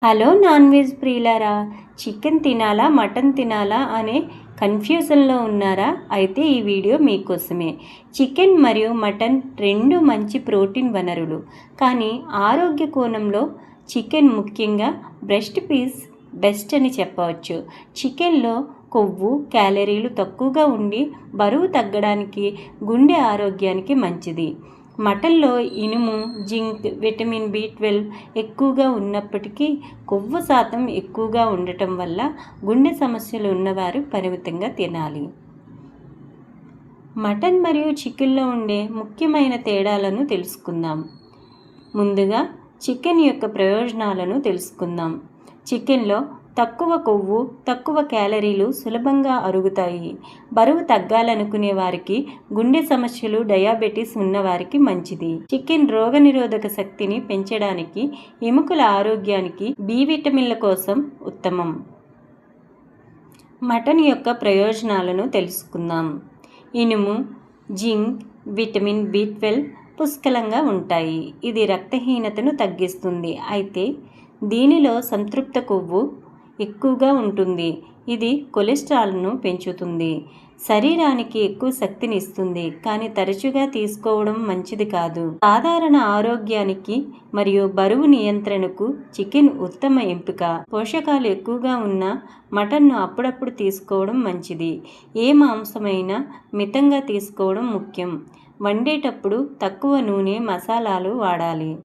Hello non veg ప్రియులారా, chicken తినాలా mutton తినాలా అనే కన్ఫ్యూజన్లో ఉన్నారా? అయితే ఈ వీడియో మీకోసమే. చికెన్ మరియు మటన్ రెండు మంచి ప్రోటీన్ వనరులు, కానీ ఆరోగ్య కోణంలో చికెన్, ముఖ్యంగా బ్రెస్ట్ పీస్ బెస్ట్ అని చెప్పవచ్చు. చికెన్లో కొవ్వు, క్యాలరీలు తక్కువగా ఉండి బరువు తగ్గడానికి, గుండె ఆరోగ్యానికి మంచిది. మటన్లో ఇనుము, జింక్, విటమిన్ బి12 ఎక్కువగా ఉన్నప్పటికీ కొవ్వు శాతం ఎక్కువగా ఉండటం వల్ల గుండె సమస్యలు ఉన్నవారు పరిమితంగా తినాలి. మటన్ మరియు చికెన్లో ఉండే ముఖ్యమైన తేడాలను తెలుసుకుందాం. ముందుగా చికెన్ యొక్క ప్రయోజనాలను తెలుసుకుందాం. చికెన్లో తక్కువ కొవ్వు, తక్కువ క్యాలరీలు సులభంగా అరుగుతాయి. బరువు తగ్గాలనుకునే వారికి, గుండె సమస్యలు, డయాబెటీస్ ఉన్నవారికి మంచిది. చికెన్ రోగనిరోధక శక్తిని పెంచడానికి, ఎముకల ఆరోగ్యానికి, బి విటమిన్ల కోసం ఉత్తమం. మటన్ యొక్క ప్రయోజనాలను తెలుసుకుందాం. ఇనుము, జింక్, విటమిన్ బి12 పుష్కలంగా ఉంటాయి. ఇది రక్తహీనతను తగ్గిస్తుంది. అయితే దీనిలో సంతృప్త కొవ్వు ఎక్కువగా ఉంటుంది. ఇది కొలెస్ట్రాల్ను పెంచుతుంది. శరీరానికి ఎక్కువ శక్తిని ఇస్తుంది, కానీ తరచుగా తీసుకోవడం మంచిది కాదు. సాధారణ ఆరోగ్యానికి మరియు బరువు నియంత్రణకు చికెన్ ఉత్తమ ఎంపిక. పోషకాలు ఎక్కువగా ఉన్న మటన్ను అప్పుడప్పుడు తీసుకోవడం మంచిది. ఏ మాంసమైనా మితంగా తీసుకోవడం ముఖ్యం. వండేటప్పుడు తక్కువ నూనె, మసాలాలు వాడాలి.